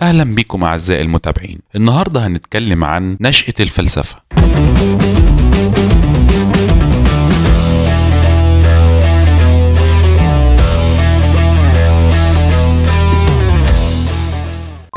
أهلا بكم أعزائي المتابعين. النهاردة هنتكلم عن نشأة الفلسفة.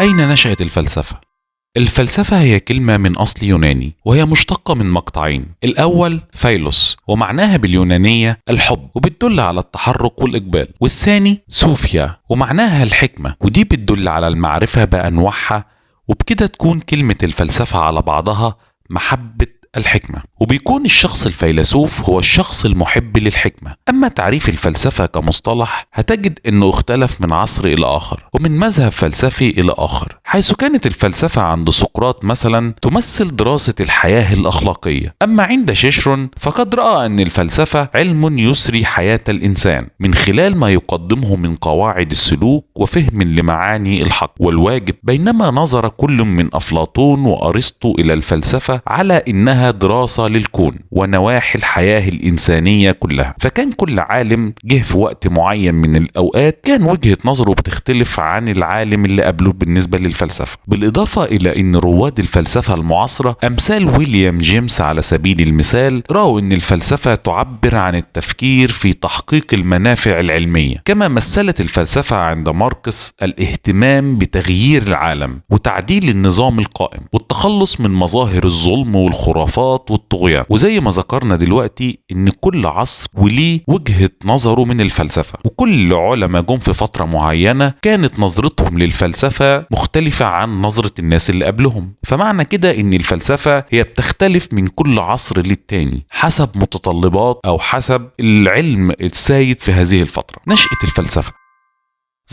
أين نشأت الفلسفة؟ الفلسفة هي كلمة من أصل يوناني، وهي مشتقة من مقطعين. الأول فيلوس، ومعناها باليونانية الحب، وبتدل على التحرك والإقبال. والثاني سوفيا، ومعناها الحكمة، ودي بتدل على المعرفة بأنواعها. وبكده تكون كلمة الفلسفة على بعضها محبة الحكمة، وبيكون الشخص الفيلسوف هو الشخص المحب للحكمة. أما تعريف الفلسفة كمصطلح هتجد أنه اختلف من عصر إلى آخر ومن مذهب فلسفي إلى آخر، حيث كانت الفلسفة عند سقراط مثلا تمثل دراسة الحياة الأخلاقية. أما عند شيشرون فقد رأى أن الفلسفة علم يسري حياة الإنسان من خلال ما يقدمه من قواعد السلوك وفهم لمعاني الحق والواجب، بينما نظر كل من أفلاطون وأرسطو إلى الفلسفة على إنها دراسة للكون ونواحي الحياة الإنسانية كلها. فكان كل عالم جه في وقت معين من الأوقات كان وجهة نظره بتختلف عن العالم اللي قبله بالنسبة للفلسفة. بالإضافة إلى أن رواد الفلسفة المعاصرة أمثال ويليام جيمس على سبيل المثال رأوا أن الفلسفة تعبر عن التفكير في تحقيق المنافع العلمية، كما مثلت الفلسفة عند ماركس الاهتمام بتغيير العالم وتعديل النظام القائم والتخلص من مظاهر الظلم والخرافات والطغيان. وزي ما ذكرنا دلوقتي ان كل عصر وليه وجهة نظره من الفلسفة، وكل علماء جم في فترة معينة كانت نظرتهم للفلسفة مختلفة عن نظرة الناس اللي قبلهم. فمعنى كده ان الفلسفة هي بتختلف من كل عصر للتاني حسب متطلبات او حسب العلم السائد في هذه الفترة. نشأة الفلسفة: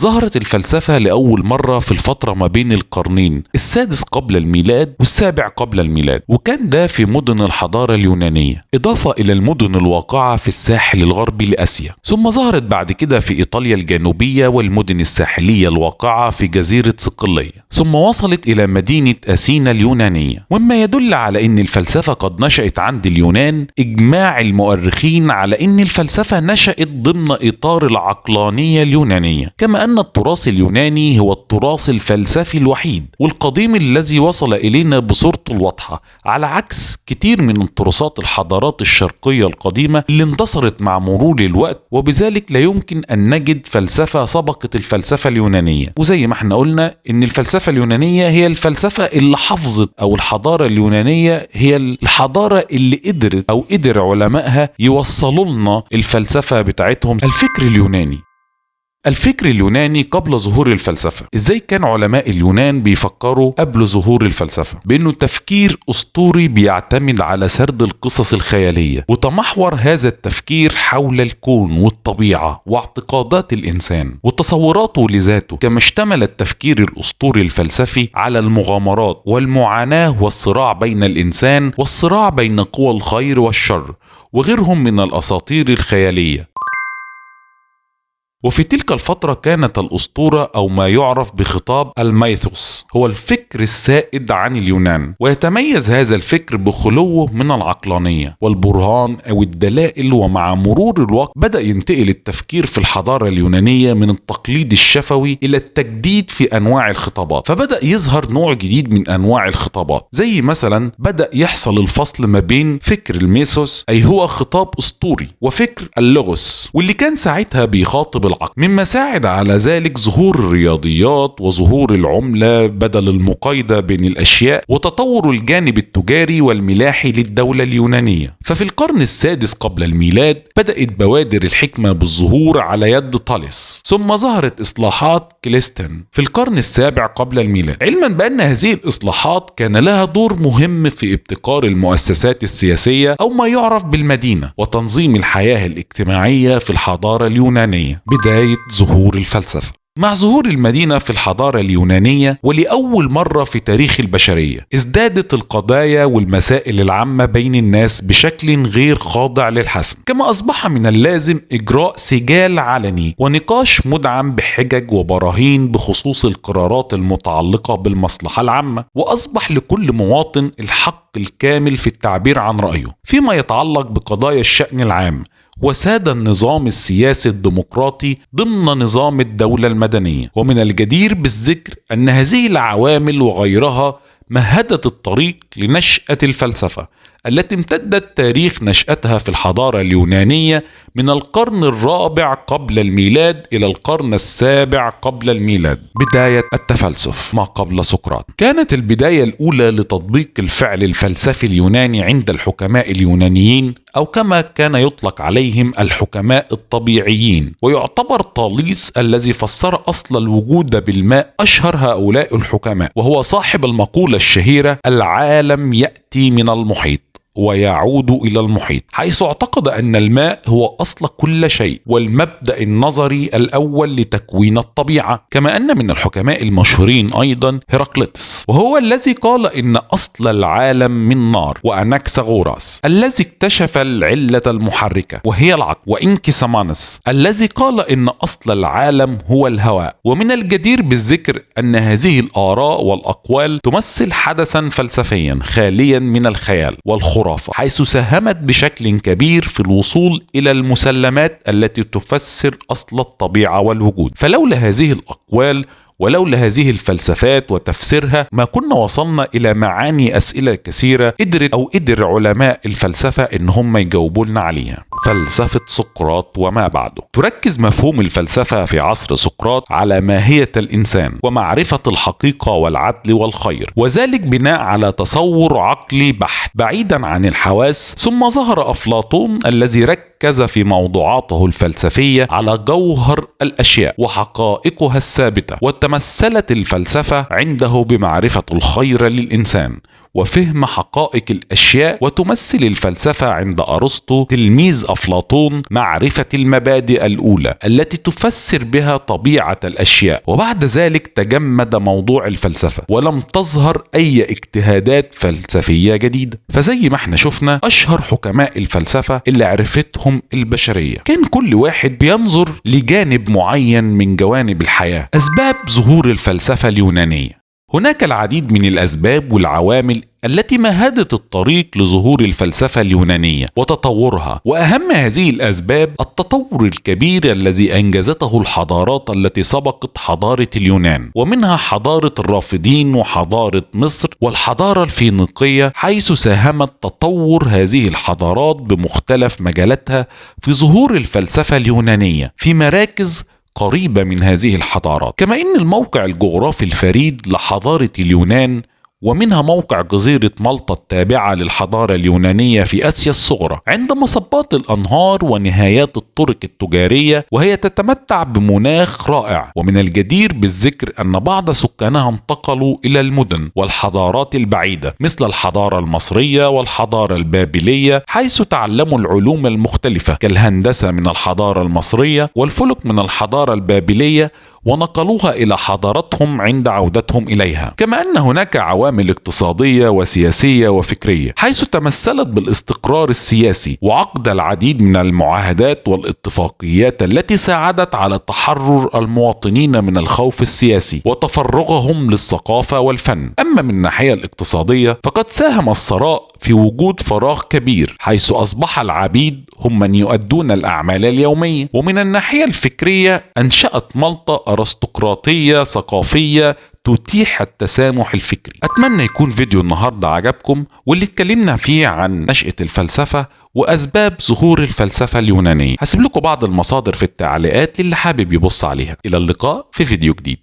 ظهرت الفلسفة لأول مرة في الفترة ما بين القرنين السادس قبل الميلاد والسابع قبل الميلاد، وكان ده في مدن الحضارة اليونانية إضافة إلى المدن الواقعة في الساحل الغربي لآسيا. ثم ظهرت بعد كده في إيطاليا الجنوبية والمدن الساحلية الواقعة في جزيرة صقلية، ثم وصلت إلى مدينة أثينا اليونانية. وما يدل على أن الفلسفة قد نشأت عند اليونان إجماع المؤرخين على أن الفلسفة نشأت ضمن إطار العقلانية اليونانية، كما أن التراث اليوناني هو التراث الفلسفي الوحيد والقديم الذي وصل إلينا بصورته الواضحة، على عكس كتير من تراثات الحضارات الشرقية القديمة اللي اندثرت مع مرور الوقت. وبذلك لا يمكن أن نجد فلسفة سبقت الفلسفة اليونانية. وزي ما احنا قلنا إن الفلسفة اليونانية هي الفلسفة اللي حفظت، أو الحضارة اليونانية هي الحضارة اللي قدر علمائها يوصلوا لنا الفلسفة بتاعتهم. الفكر اليوناني قبل ظهور الفلسفة. ازاي كان علماء اليونان بيفكروا قبل ظهور الفلسفة؟ بانه تفكير اسطوري بيعتمد على سرد القصص الخيالية، وتمحور هذا التفكير حول الكون والطبيعة واعتقادات الانسان وتصوراته لذاته. كما اشتمل التفكير الاسطوري الفلسفي على المغامرات والمعاناة والصراع بين الانسان والصراع بين قوى الخير والشر وغيرهم من الاساطير الخيالية. وفي تلك الفترة كانت الأسطورة أو ما يعرف بخطاب الميثوس هو الفكر السائد عن اليونان، ويتميز هذا الفكر بخلوه من العقلانية والبرهان أو الدلائل. ومع مرور الوقت بدأ ينتقل التفكير في الحضارة اليونانية من التقليد الشفوي إلى التجديد في أنواع الخطابات، فبدأ يظهر نوع جديد من أنواع الخطابات. زي مثلا بدأ يحصل الفصل ما بين فكر الميثوس أي هو خطاب أسطوري وفكر اللوغوس، واللي كان ساعتها بيخاطب العقل، مما ساعد على ذلك ظهور الرياضيات وظهور العملة بدل المقايضة بين الأشياء وتطور الجانب التجاري والملاحي للدولة اليونانية. ففي القرن السادس قبل الميلاد بدأت بوادر الحكمة بالظهور على يد طاليس، ثم ظهرت إصلاحات كليستن في القرن السابع قبل الميلاد، علما بأن هذه الإصلاحات كان لها دور مهم في ابتكار المؤسسات السياسية أو ما يعرف بالمدينة وتنظيم الحياة الاجتماعية في الحضارة اليونانية. بداية ظهور الفلسفة: مع ظهور المدينة في الحضارة اليونانية ولأول مرة في تاريخ البشرية ازدادت القضايا والمسائل العامة بين الناس بشكل غير خاضع للحسم، كما أصبح من اللازم إجراء سجال علني ونقاش مدعم بحجج وبراهين بخصوص القرارات المتعلقة بالمصلحة العامة، وأصبح لكل مواطن الحق الكامل في التعبير عن رأيه فيما يتعلق بقضايا الشأن العام وساد النظام السياسي الديمقراطي ضمن نظام الدولة المدنية. ومن الجدير بالذكر أن هذه العوامل وغيرها مهدت الطريق لنشأة الفلسفة التي امتدت تاريخ نشأتها في الحضارة اليونانية من القرن الرابع قبل الميلاد إلى القرن السابع قبل الميلاد. بداية التفلسف ما قبل سقراط. كانت البداية الأولى لتطبيق الفعل الفلسفي اليوناني عند الحكماء اليونانيين، أو كما كان يطلق عليهم الحكماء الطبيعيين. ويعتبر طاليس الذي فسر أصل الوجود بالماء أشهر هؤلاء الحكماء، وهو صاحب المقولة الشهيرة العالم يأتي من المحيط ويعود إلى المحيط، حيث اعتقد أن الماء هو أصل كل شيء والمبدأ النظري الأول لتكوين الطبيعة. كما أن من الحكماء المشهورين أيضا هيراقليطس، وهو الذي قال إن أصل العالم من نار، وأناكساغوراس الذي اكتشف العلة المحركة وهي العقل، وإنكسامانس الذي قال إن أصل العالم هو الهواء. ومن الجدير بالذكر أن هذه الآراء والأقوال تمثل حدثا فلسفيا خاليا من الخيال والخرافة، حيث ساهمت بشكل كبير في الوصول إلى المسلمات التي تفسر أصل الطبيعة والوجود. فلولا هذه الأقوال ولولا هذه الفلسفات وتفسيرها ما كنا وصلنا إلى معاني أسئلة كثيرة قدر علماء الفلسفة إن هم يجاوبوا لنا عليها. فلسفة سقراط وما بعده. تركز مفهوم الفلسفة في عصر سقراط على ماهية الإنسان ومعرفة الحقيقة والعدل والخير، وذلك بناء على تصور عقلي بحت بعيدا عن الحواس. ثم ظهر أفلاطون الذي ركز في موضوعاته الفلسفية على جوهر الأشياء وحقائقها الثابتة، وتمثلت الفلسفة عنده بمعرفة الخير للإنسان وفهم حقائق الأشياء. وتمثل الفلسفة عند أرسطو تلميذ أفلاطون معرفة المبادئ الأولى التي تفسر بها طبيعة الأشياء. وبعد ذلك تجمد موضوع الفلسفة ولم تظهر أي اجتهادات فلسفية جديدة. فزي ما احنا شفنا أشهر حكماء الفلسفة اللي عرفتهم البشرية كان كل واحد بينظر لجانب معين من جوانب الحياة. أسباب ظهور الفلسفة اليونانية. هناك العديد من الأسباب والعوامل التي مهدت الطريق لظهور الفلسفة اليونانية وتطورها، وأهم هذه الأسباب التطور الكبير الذي أنجزته الحضارات التي سبقت حضارة اليونان، ومنها حضارة الرافدين وحضارة مصر والحضارة الفينيقية، حيث ساهمت تطور هذه الحضارات بمختلف مجالاتها في ظهور الفلسفة اليونانية في مراكز قريبة من هذه الحضارات. كما إن الموقع الجغرافي الفريد لحضارة اليونان، ومنها موقع جزيرة مالطا التابعة للحضارة اليونانية في آسيا الصغرى عند مصبات الأنهار ونهايات الطرق التجارية، وهي تتمتع بمناخ رائع. ومن الجدير بالذكر أن بعض سكانها انتقلوا إلى المدن والحضارات البعيدة مثل الحضارة المصرية والحضارة البابلية، حيث تعلموا العلوم المختلفة كالهندسة من الحضارة المصرية والفلك من الحضارة البابلية ونقلوها إلى حضارتهم عند عودتهم إليها. كما أن هناك عوامل اقتصادية وسياسية وفكرية، حيث تمثلت بالاستقرار السياسي وعقد العديد من المعاهدات والاتفاقيات التي ساعدت على تحرر المواطنين من الخوف السياسي وتفرغهم للثقافة والفن. أما من الناحية الاقتصادية فقد ساهم الثراء في وجود فراغ كبير، حيث أصبح العبيد هم من يؤدون الأعمال اليومية. ومن الناحية الفكرية أنشأت مالطا أرستقراطية ثقافية تتيح التسامح الفكري. أتمنى يكون فيديو النهاردة عجبكم، واللي اتكلمنا فيه عن نشأة الفلسفة وأسباب ظهور الفلسفة اليونانية. هسيب لكم بعض المصادر في التعليقات للي حابب يبص عليها. إلى اللقاء في فيديو جديد.